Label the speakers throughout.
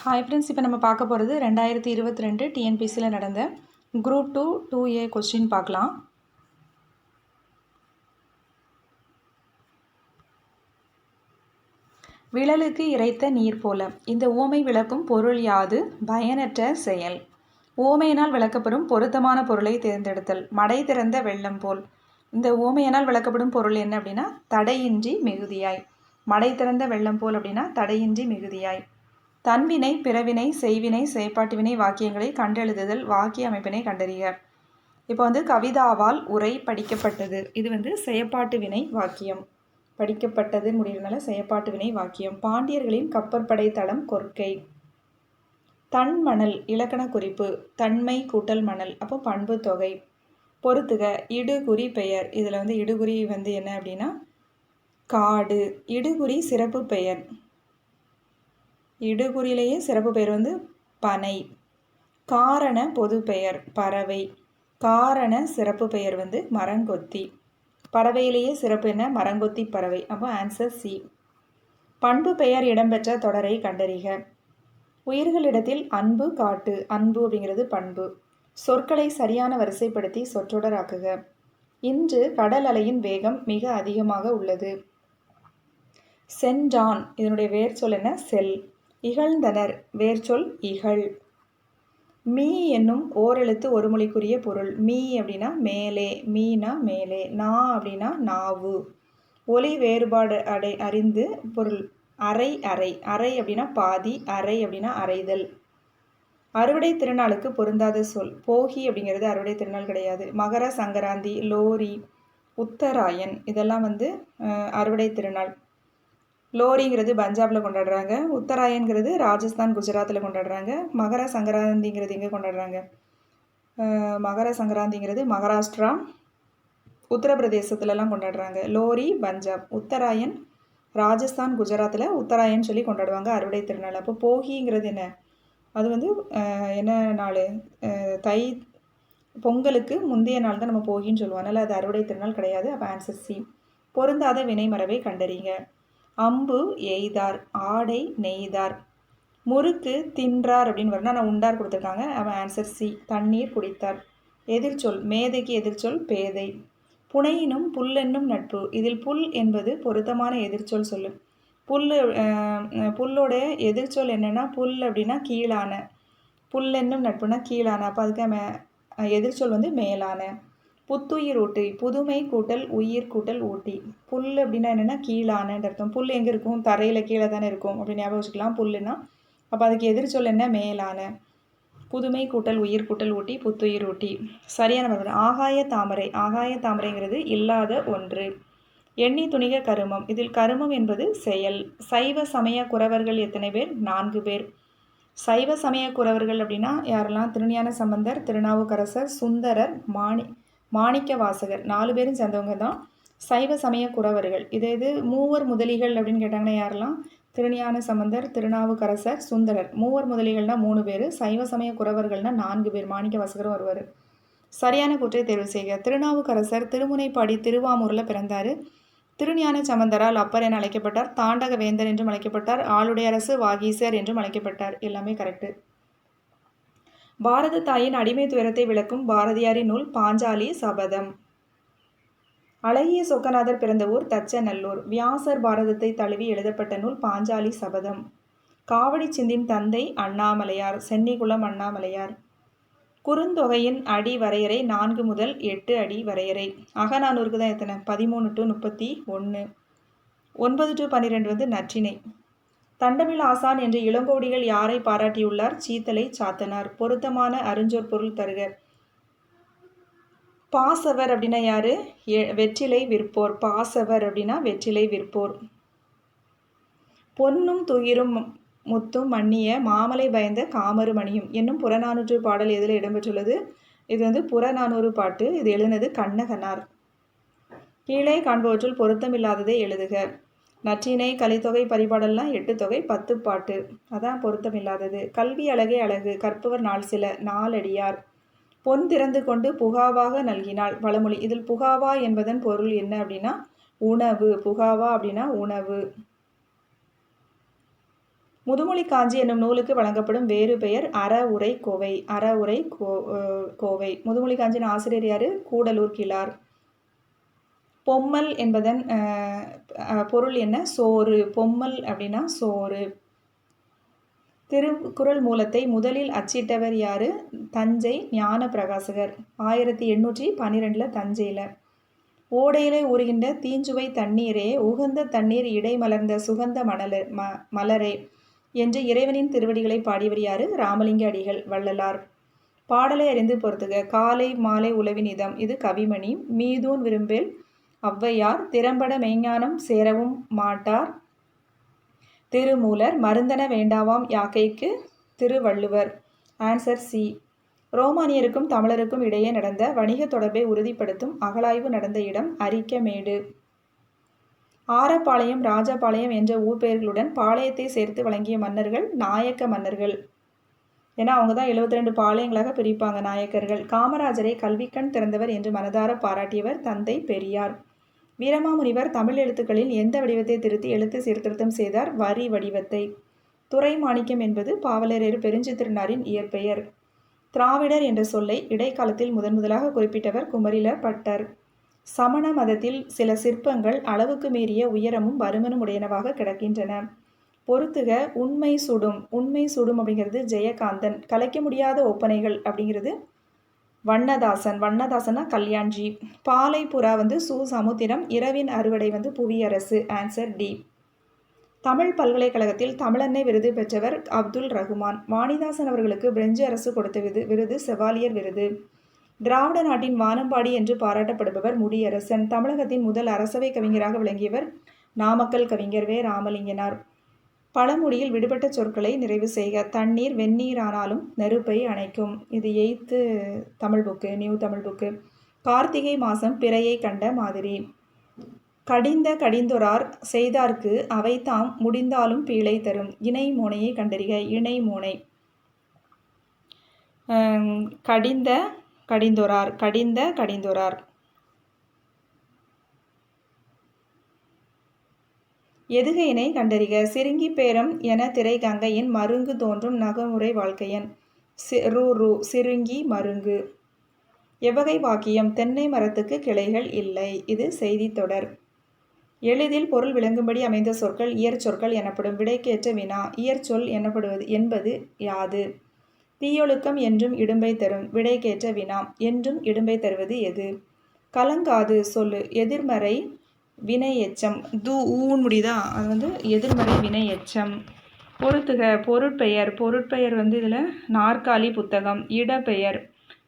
Speaker 1: Hi friends, இப்போ நம்ம பார்க்க போகிறது 2022 டிஎன்பிசியில் நடந்த குரூப் 2 2A கொஸ்டின் பார்க்கலாம். விழலுக்கு இறைத்த நீர் போல. இந்த உவமை விளக்கும் பொருள் யாது? பயனற்ற செயல். உவமையினால் விளக்கப்படும் பொருத்தமான பொருளை தேர்ந்தெடுத்தல். மடை திறந்த வெள்ளம் போல். இந்த உவமையினால் விளக்கப்படும் பொருள் என்ன அப்படின்னா தடையின்றி மிகுதியாய். மடை திறந்த வெள்ளம் போல் அப்படின்னா தடையின்றி மிகுதியாய். தன்வினை, பிறவினை, செய்வினை, செயற்பாட்டு வினை வாக்கியங்களை கண்டெழுதுதல். வாக்கிய அமைப்பினை கண்டறிக. இப்போ கவிதாவால் உரை படிக்கப்பட்டது. இது செயற்பாட்டு வினை வாக்கியம். படிக்கப்பட்டது முடிகிறதுனால செயற்பாட்டு வினை வாக்கியம். பாண்டியர்களின் கப்பற்படை தளம் கொற்கை. தன்மணல் இலக்கண குறிப்பு. தன்மை கூட்டல் மணல், அப்போ பண்பு தொகை. பொறுத்துக. இடுகுறி பெயர். இதில் இடுகுறி என்ன அப்படின்னா காடு. இடுகுறி சிறப்பு பெயர். இடுகுறியிலேயே சிறப்பு பெயர் பனை. காரண பொது பெயர் பறவை. காரண சிறப்பு பெயர் மரங்கொத்தி. பறவையிலேயே சிறப்பு என்ன? மரங்கொத்தி பறவை. அப்போ ஆன்சர் சி. பண்பு பெயர் இடம்பெற்ற தொடரை கண்டறிக. உயிர்களிடத்தில் அன்பு காட்டு. அன்பு அப்படிங்கிறது பண்பு. சொற்களை சரியான வரிசைப்படுத்தி சொற்றொடராக்குக. இன்று கடல் அலையின் வேகம் மிக அதிகமாக உள்ளது. சென்றான். இதனுடைய வேர் சொல் என்ன? செல். இகழ்ந்தனர். வேர்ச்சொல் இகழ். மீ என்னும் ஓரெழுத்து ஒரு மொழிக்குரிய பொருள். மீ அப்படின்னா மேலே. மீனா மேலே. நா அப்படின்னா நாவு. ஒலி வேறுபாடு அறிந்து பொருள். அரை அரை. அரை அப்படின்னா பாதி. அரை அப்படின்னா அரைதல். அறுவடை திருநாளுக்கு பொருந்தாத சொல். போகி அப்படிங்கிறது அறுவடை திருநாள் கிடையாது. மகர சங்கராந்தி, லோரி, உத்தராயன் இதெல்லாம் அறுவடை திருநாள். லோரிங்கிறது பஞ்சாபில் கொண்டாடுறாங்க. உத்தராயன்கிறது ராஜஸ்தான், குஜராத்தில் கொண்டாடுறாங்க. மகர சங்கராந்திங்கிறது எங்கே கொண்டாடுறாங்க? மகர சங்கராந்திங்கிறது மகாராஷ்டிரா, உத்தரப்பிரதேசத்துலலாம் கொண்டாடுறாங்க. லோரி பஞ்சாப். உத்தராயன் ராஜஸ்தான், குஜராத்தில் உத்தராயன் சொல்லி கொண்டாடுவாங்க அறுவடை திருநாள். அப்போ போகிங்கிறது என்ன? அது என்ன நாள்? தை பொங்கலுக்கு முந்தைய நாள் தான் நம்ம போகின்னு சொல்லுவோம். அதனால் அது அறுவடை திருநாள் கிடையாது. அப்போ ஆன்சர் சி. பொருந்தாத வினைமரபை கண்டறிங்க. அம்பு எய்தார். ஆடை நெய்தார். முறுக்கு தின்றார் அப்படின்னு வரணும். ஆனால் உண்டார் கொடுத்துருக்காங்க. அவன் ஆன்சர் சி. தண்ணீர் குடித்தார். எதிர்ச்சொல். மேதைக்கு எதிர்ச்சொல் பேதை. புனையினும் புல்லென்னும் நட்பு. இதில் புல் என்பது பொருத்தமான எதிர்ச்சொல் சொல்லு. புல்லோட எதிர்ச்சொல் என்னென்னா புல் அப்படின்னா கீழான. புல்லென்னும் நட்புனா கீழான. அப்போ அதுக்கு எதிர்ச்சொல் மேலான. புத்துயிர் ஊட்டி. புதுமை கூட்டல் உயிர் கூட்டல் ஊட்டி. புல் அப்படின்னா என்னென்னா கீழானன்னு அர்த்தம். புல் எங்கே இருக்கும்? தரையில் கீழே தானே இருக்கும். அப்படி ஞாபகம் வச்சுக்கலாம் புல்லுன்னா. அப்போ அதுக்கு எதிர்ச்சொல் என்ன? மேலான. புதுமை கூட்டல் உயிர் கூட்டல் ஊட்டி. புத்துயிர் ஊட்டி. சரியான மறுபடி. ஆகாய தாமரை. ஆகாய தாமரைங்கிறது இல்லாத ஒன்று. எண்ணி துணிக கருமம். இதில் கருமம் என்பது செயல். சைவ சமய குறவர்கள் எத்தனை பேர்? 4 பேர். சைவ சமய குறவர்கள் அப்படின்னா யாரெல்லாம்? திருஞான சம்பந்தர், திருநாவுக்கரசர், சுந்தரர், மாணிக்க வாசகர் 4 பேரும் சேர்ந்தவங்க தான் சைவ சமய குறவர்கள். இது மூவர் முதலிகள் அப்படின்னு கேட்டாங்கன்னா யாரெல்லாம்? திருஞான சம்பந்தர், திருநாவுக்கரசர், சுந்தரர். மூவர் முதலிகள்னா 3 பேர். சைவ சமய குறவர்கள்னா 4 பேர். மாணிக்க வாசகரும் வருவார். சரியான கூற்றை தேர்வு செய்க. திருநாவுக்கரசர் திருமுனைப்பாடி திருவாமூரில் பிறந்தார். திருஞான சம்பந்தரால் அப்பர் என அழைக்கப்பட்டார். தாண்டக வேந்தர் என்றும் அழைக்கப்பட்டார். ஆளுடையரசு வாகீசர் என்றும் அழைக்கப்பட்டார். எல்லாமே கரெக்டு. பாரத தாயின் அடிமை துயரத்தை விளக்கும் பாரதியாரின் நூல் பாஞ்சாலி சபதம். அழகிய சொக்கநாதர் பிறந்த ஊர் தச்சநல்லூர். வியாசர் பாரதத்தை தழுவி எழுதப்பட்ட நூல் பாஞ்சாலி சபதம். காவடி சிந்தின் தந்தை அண்ணாமலையார். சென்னிகுளம் அண்ணாமலையார். குறுந்தொகையின் அடி வரையறை 4 முதல் 8 அடி வரையறை. அகநானூருக்கு தான் எத்தனை? 13 to 31. 9 to 12 நற்றிணை. தண்டமிழ் ஆசான் என்று இளங்கோடிகள் யாரை பாராட்டியுள்ளார்? சீத்தலை சாத்தனார். பொருத்தமான அருஞ்சொற்பொருள் தருக. பாசவர் அப்படின்னா யாரு? வெற்றிலை விற்போர். பாசவர் அப்படின்னா வெற்றிலை விற்போர். பொன்னும் துயிரும் முத்தும் மன்னிய மாமலை பயந்த காமரு மணியும் என்னும் புறநானூற்று பாடல் எதில் இடம்பெற்றுள்ளது? இது புறநானூறு பாட்டு. இது எழுதினது கண்ணகனார். கீழே காண்பவற்றுள் பொருத்தமில்லாததை எழுதுக. நற்றிணை, கலித்தொகை, பரிபாடல்லாம் 8 தொகை 10 பாட்டு. அதான் பொருத்தமில்லாதது. கல்வி அழகே அழகு. கற்பவர் நாள் சில. நாலடியார். பொன் திறந்து கொண்டு புகாவாக நல்கினாள். பழமொழி. இதில் புகாவா என்பதன் பொருள் என்ன அப்படின்னா உணவு. புகாவா அப்படின்னா உணவு. முதுமொழி காஞ்சி என்னும் நூலுக்கு வழங்கப்படும் வேறு பெயர் அறவுரை கோவை. அறவுரை கோவை. முதுமொழி காஞ்சியின் ஆசிரியர் யாரு? கூடலூர் கிழார். பொம்மல் என்பதன் பொருள் என்ன? சோறு. பொம்மல் அப்படின்னா சோறு. திருக்குறள் மூலத்தை முதலில் அச்சிட்டவர் யாரு? தஞ்சை ஞான பிரகாசகர். 1812 தஞ்சையில். ஓடையிலே ஊறுகின்ற தீஞ்சுவை தண்ணீரே உகந்த தண்ணீர் இடை மலர்ந்த சுகந்த மலரே என்று இறைவனின் திருவடிகளை பாடியவர் யாரு? ராமலிங்க அடிகள். வள்ளலார். பாடலை அறிந்து பொறுத்துக. காலை மாலை உளவின் இதம். இது கவிமணி. மீதூன் விரும்பேல் ஔவையார். திறம்பட மெய்ஞானம் சேரவும் மாட்டார் திருமூலர். மருந்தன வேண்டாவாம் யாக்கைக்கு திருவள்ளுவர். Answer C. ரோமானியருக்கும் தமிழருக்கும் இடையே நடந்த வணிக தொடர்பை உறுதிப்படுத்தும் அகழாய்வு நடந்த இடம் அரிக்கமேடு. ஆரப்பாளையம் ராஜபாளையம் என்ற ஊர் பெயர்களுடன் பாளையத்தை சேர்த்து வழங்கிய மன்னர்கள் நாயக்க மன்னர்கள். ஏன்னா அவங்க தான் 72 பாளையங்களாக பிரிப்பாங்க நாயக்கர்கள். காமராஜரை கல்விக்கண் திறந்தவர் என்று மனதார பாராட்டியவர் தந்தை பெரியார். வீரமாமுனிவர் தமிழ் எழுத்துக்களில் எந்த வடிவத்தை திருத்தி எழுத்து சீர்திருத்தம் செய்தார்? வரி வடிவத்தை. துறை மாணிக்கம் என்பது பாவலரேறு பெருஞ்சித்திரனாரின் இயற்பெயர். திராவிடர் என்ற சொல்லை இடைக்காலத்தில் முதலாக குறிப்பிட்டவர் குமரில பட்டர். சமண மதத்தில் சில சிற்பங்கள் அளவுக்கு மீறிய உயரமும் பருமனும் உடையனவாக கிடக்கின்றன. பொறுத்துக. உண்மை சுடும். உண்மை சுடும் அப்படிங்கிறது ஜெயகாந்தன். கலைக்க முடியாத ஒப்பனைகள் அப்படிங்கிறது வண்ணதாசன். வண்ணதாசனா கல்யாண்ஜி. பாலைப்புறா சு சமுத்திரம். இரவின் அறுவடை புவியரசு. Answer D. தமிழ் பல்கலைக்கழகத்தில் தமிழன்னை விருது பெற்றவர் அப்துல் ரகுமான். வாணிதாசன் அவர்களுக்கு பிரெஞ்சு அரசு கொடுத்த விருது செவாலியர் விருது. திராவிட நாட்டின் வானம்பாடி என்று பாராட்டப்படுபவர் முடியரசன். தமிழகத்தின் முதல் அரசவை கவிஞராக விளங்கியவர் நாமக்கல் கவிஞர் வே. ராமலிங்கனார். பழமொழியில் விடுபட்ட சொற்களை நிறைவு செய்க. தண்ணீர் வெந்நீரானாலும் நெருப்பை அணைக்கும். இது 8th Tamil book, new Tamil book. Karthigai மாதம் பிறையை கண்ட மாதிரி. கடிந்தொரார் செய்தார்க்கு அவைதாம் முடிந்தாலும் பீழை தரும். இணை மோனையை கண்டறிக. இணை மோனை. கடிந்தொரார். எதுகையினை கண்டறிக. சிறுங்கி பேரம் என திரை கங்கையின் மருங்கு தோன்றும் நகமுறை வாழ்க்கையன். சிறுங்கி மருங்கு. எவ்வகை வாக்கியம்? தென்னை மரத்துக்கு கிளைகள் இல்லை. இது செய்தி தொடர். எளிதில் பொருள் விளங்கும்படி அமைந்த சொற்கள் இயற்சொற்கள் எனப்படும். விடைக்கேற்ற வினா. இயற்சொல் என்பது யாது? தீயொழுக்கம் என்றும் இடும்பை தரும். விடைக்கேற்ற வினா. என்றும் இடும்பை தருவது எது? கலங்காது சொல்லு. எதிர்மறை வினை எச்சம். ஊன் முடியுதா? அது எதிர்மறை வினை எச்சம். பொறுத்துக. பொருட்பெயர். பொருட்பெயர் இதில் நாற்காலி புத்தகம். இடப்பெயர்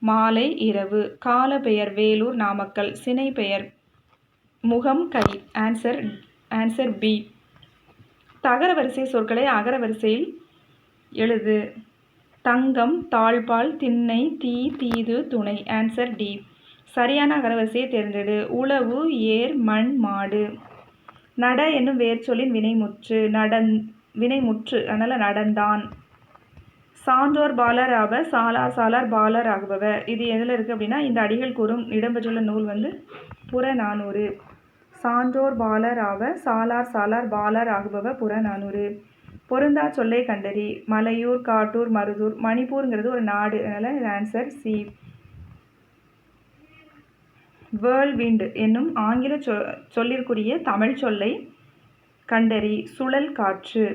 Speaker 1: மாலை இரவு. காலப்பெயர் வேலூர் நாமக்கல். சினை பெயர் முகம் கை. Answer B. தகர வரிசை சொற்களை அகர வரிசையில் எழுது. தங்கம் தாழ்பால் திண்ணை தீ தீது துணை. Answer D. சரியான அகரவரிசையை தேர்ந்தெடு. உழவு ஏர் மண் மாடு. நட என்னும் வேர்ச்சொல்லின் வினைமுற்று அதனால் நடந்தான். சான்றோர் பாலர் ஆப சாலார் பாலர் ஆகுபவ. இது எதில் இருக்குது அப்படின்னா இந்த அடிகள் கூறும் இடம்பெற்றுள்ள நூல் புறநானூறு. சான்றோர் பாலர் ஆப சாலார் பாலர் ஆகுபவ புறநானூறு. பொருந்தா சொல்லை கண்டறி. மலையூர் காட்டூர் மருதூர். மணிப்பூருங்கிறது ஒரு நாடு. அதனால் இது ஆன்சர் சி. வேர்ல்விண்ட் என்னும் ஆங்கில சொல்லிற்குரிய தமிழ் சொல்லை கண்டறி. சுழல் காற்று.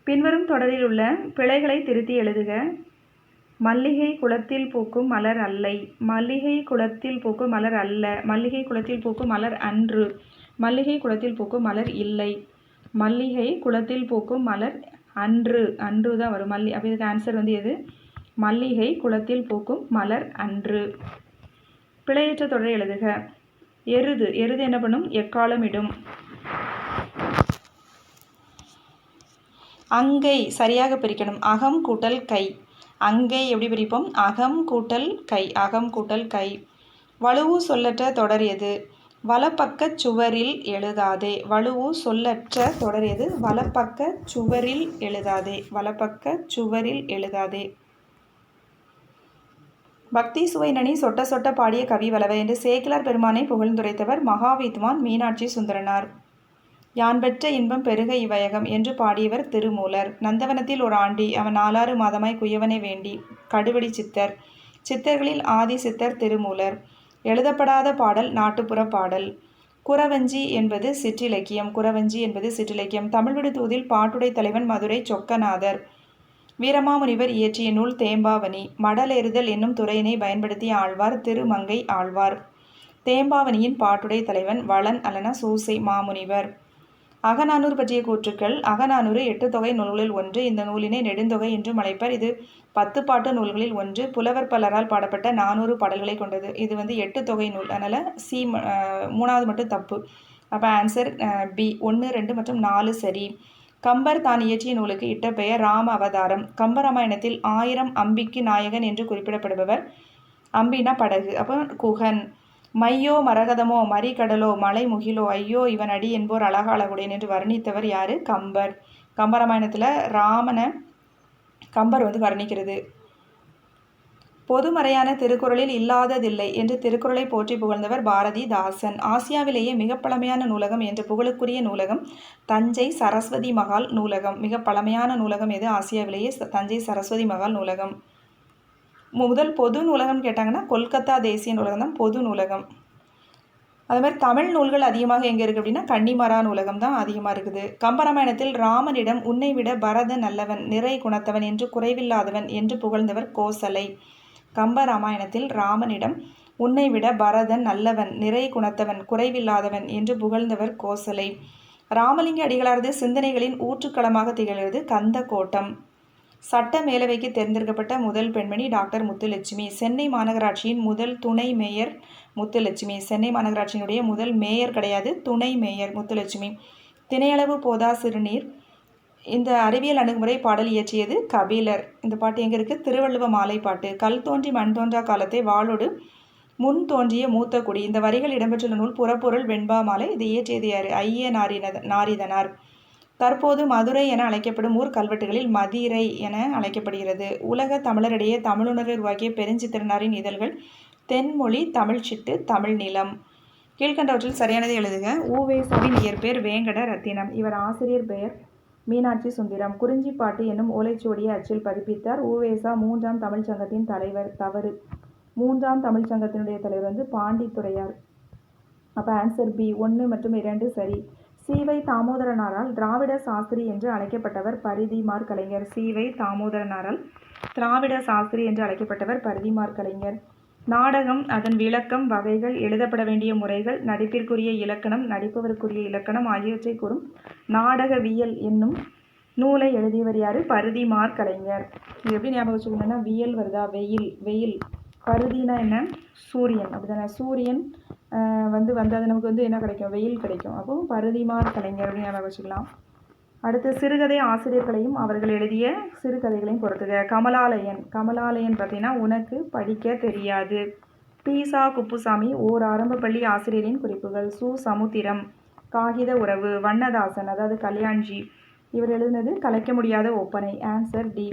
Speaker 1: பின்வரும் தொடரில் உள்ள பிழைகளை திருத்தி எழுதுக. மல்லிகை குளத்தில் பூக்கும் மலர் அல்லை. மல்லிகை குளத்தில் பூக்கும் மலர் அல்ல. மல்லிகை குளத்தில் பூக்கும் மலர் அன்று. மல்லிகை குளத்தில் பூக்கும் மலர் இல்லை. மல்லிகை குளத்தில் பூக்கும் மலர் அன்று. அன்று தான் வரும். அப்போ இதுக்கு ஆன்சர் எது? மல்லிகை குளத்தில் பூக்கும் மலர் அன்று. பிழையற்ற தொடரை எழுதுக. எருது. எருது என்ன பண்ணும்? எக்காலம் இடும். அங்கை சரியாக பிரிக்கணும். அகம் கூட்டல் கை. அங்கை எப்படி பிரிப்போம்? அகம் கூட்டல் கை. அகம் கூட்டல் கை. வலுவு சொல்லற்ற தொடர் எது? வலப்பக்கச் சுவரில் எழுதாதே. வலுவு சொல்லற்ற தொடர் எது? வலப்பக்கச் சுவரில் எழுதாதே. வலப்பக்கச் சுவரில் எழுதாதே. பக்தி சுவை நனி சொட்ட சொட்ட பாடிய கவி வளவ என்று சேக்கிலார் பெருமானை புகழ்ந்துரைத்தவர் மகாவித்வான் மீனாட்சி சுந்தரனார். யான் பெற்ற இன்பம் பெருக இவ்வையகம் என்று பாடியவர் திருமூலர். நந்தவனத்தில் ஒரு ஆண்டி அவன் 4 மாதமாய் குயவனை வேண்டி. கடுவடி சித்தர். சித்தர்களில் ஆதி சித்தர் திருமூலர். எழுதப்படாத பாடல் நாட்டுப்புற பாடல். குறவஞ்சி என்பது சிற்றிலக்கியம். குறவஞ்சி என்பது சிற்றிலக்கியம். தமிழ்விடு தூதில் பாட்டுடை தலைவன் மதுரை சொக்கநாதர். வீரமாமுனிவர் இயற்றிய நூல் தேம்பாவணி. மடலேறுதல் என்னும் துறையினை பயன்படுத்திய ஆழ்வார் திருமங்கை ஆழ்வார். தேம்பாவணியின் பாட்டுடை தலைவன் வளன் அல்லன சூசை மாமுனிவர். அகநானூறு பற்றிய கூற்றுக்கள். அகநானூறு 8 தொகை நூல்களில் ஒன்று. இந்த நூலினை நெடுந்தொகை என்றும் அழைப்பர். இது 10 பாட்டு நூல்களில் ஒன்று. புலவர் பலரால் பாடப்பட்ட 400 பாடல்களை கொண்டது. இது 8 தொகை நூல். அதனால் சி 3வது மட்டும் தப்பு. அப்போ ஆன்சர் பி 1, 2 மற்றும் 4 சரி. கம்பர் தான் இயற்றிய நூலுக்கு இட்ட பெயர் ராம அவதாரம். கம்பராமாயணத்தில் 1000 அம்பிக்கு நாயகன் என்று குறிப்பிடப்படுபவர் அம்பினா படகு. அப்போ குகன். மையோ மரகதமோ மறிகடலோ மலை முகிலோ ஐயோ இவன் அடி என்போர் அழக அழகுடையன் என்று வர்ணித்தவர் யாரு? கம்பர். கம்பராமாயணத்தில் ராமனை கம்பர் வர்ணிக்கிறது. பொதுமறையான திருக்குறளில் இல்லாததில்லை என்று திருக்குறளை போற்றி புகழ்ந்தவர் பாரதிதாசன். ஆசியாவிலேயே மிக பழமையான நூலகம் என்ற புகழுக்குரிய நூலகம் தஞ்சை சரஸ்வதி மகால் நூலகம். மிக பழமையான நூலகம் எது? ஆசியாவிலேயே தஞ்சை சரஸ்வதி மகால் நூலகம். முதல் பொது நூலகம் கேட்டாங்கன்னா கொல்கத்தா தேசிய நூலகம் தான் பொது நூலகம். அது மாதிரி தமிழ் நூல்கள் அதிகமாக எங்கே இருக்குது அப்படின்னா கன்னிமரா நூலகம் தான் அதிகமாக இருக்குது. கம்பராமாயணத்தில் ராமனிடம் உன்னை விட பரதன் நல்லவன் நிறை குணத்தவன் என்று குறைவில்லாதவன் என்று புகழ்ந்தவர் கோசலை. கம்பராமாயணத்தில் ராமனிடம் உன்னை விட பரதன் நல்லவன் நிறை குணத்தவன் குறைவில்லாதவன் என்று புகழ்ந்தவர் கோசலை. ராமலிங்க அடிகளாரது சிந்தனைகளின் ஊற்றுக்களமாக திகழ்கிறது கந்த கோட்டம். சட்ட மேலவைக்கு தேர்ந்தெடுக்கப்பட்ட முதல் பெண்மணி டாக்டர் முத்துலட்சுமி. சென்னை மாநகராட்சியின் முதல் துணை மேயர் முத்துலட்சுமி. சென்னை மாநகராட்சியினுடைய முதல் மேயர் கிடையாது, துணை மேயர் முத்துலட்சுமி. திணையளவு போதா சிறுநீர். இந்த அறிவியல் அணுகுமுறை பாடல் இயற்றியது கபிலர். இந்த பாட்டு எங்கே இருக்குது? திருவள்ளுவ மாலை பாட்டு. கல் தோன்றி மண் தோன்றா காலத்தை வாளோடு முன் தோன்றிய மூத்த குடி. இந்த வரிகள் இடம்பெற்றுள்ள நூல் புறப்பொருள் வெண்பா மாலை. இதை இயற்றியது யார்? ஐய நாரிதனார். தற்போது மதுரை என அழைக்கப்படும் ஊர் கல்வெட்டுகளில் மதிரை என அழைக்கப்படுகிறது. உலக தமிழரிடையே தமிழுணர்வை உருவாக்கிய பெருஞ்சித்திரனாரின் இதழ்கள் தென்மொழி, தமிழ்ச்சிட்டு, தமிழ் நிலம். கீழ்கண்டவற்றில் சரியானதை எழுதுக. உவேசாவின் இயற்பெயர் வேங்கட ரத்தினம். இவர் ஆசிரியர் பெயர் மீனாட்சி சுந்தரம். குறிஞ்சிப்பாட்டு என்னும் ஓலைச்சுவடியை அச்சில் பதிப்பித்தார். உவேசா 3ஆம் தமிழ்ச் சங்கத்தின் தலைவர். தவறு. 3ஆம் தமிழ்ச் சங்கத்தினுடைய தலைவர் பாண்டித்துரையார். அப்போ ஆன்சர் பி 1 மற்றும் 2 சரி. சீவை தாமோதரனாரால் திராவிட சாஸ்திரி என்று அழைக்கப்பட்டவர் பரிதிமார் கலைஞர். சீவை தாமோதரனாரால் திராவிட சாஸ்திரி என்று அழைக்கப்பட்டவர் பரிதிமார் கலைஞர். நாடகம், அதன் விளக்கம், வகைகள், எழுதப்பட வேண்டிய முறைகள், நடிப்பிற்குரிய இலக்கணம், நடிப்பவருக்குரிய இலக்கணம் ஆகியவற்றை கூறும் நாடகவியல் என்னும் நூலை எழுதியவர் யார்? பரிதிமார் கலைஞர். இது எப்படி ஞாபகம் வச்சுக்கணும்னா வியல் வருதா? வெயில். வெயில். பருதினா என்ன? சூரியன். அப்படிதானே? சூரியன் அது நமக்கு என்ன கிடைக்கும்? வெயில் கிடைக்கும். அப்போ பரிதிமார் கலைஞர் அப்படின்னு ஞாபகம் வச்சுக்கலாம். அடுத்து சிறுகதை ஆசிரியர்களையும் அவர்கள் எழுதிய சிறுகதைகளையும் பொறுத்துக. கமலாலயன். கமலாலயன் பார்த்தீங்கன்னா உனக்கு படிக்க தெரியாது. பீசா குப்புசாமி ஓர் ஆரம்ப பள்ளி ஆசிரியரின் குறிப்புகள். சு சமுத்திரம். காகித உறவு. வண்ணதாசன் அதாவது கல்யாண்ஜி. இவர் எழுதினது கலைக்க முடியாத ஒப்பனை. Answer D.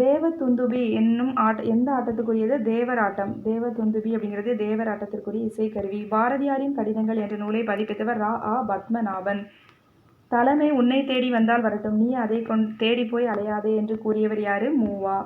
Speaker 1: தேவதுந்துபி என்னும் எந்த ஆட்டத்துக்குரியது? தேவர் ஆட்டம். தேவதுந்துபி அப்படிங்கிறது தேவர் ஆட்டத்திற்குரிய இசைக்கருவி. பாரதியாரின் கடிதங்கள் என்ற நூலை பதிப்பித்தவர் ரா. பத்மநாபன். தலைமை உன்னை தேடி வந்தால் வரட்டும், நீ அதை தேடி போய் அலையாதே என்று கூறியவர் யாரு? மூவா.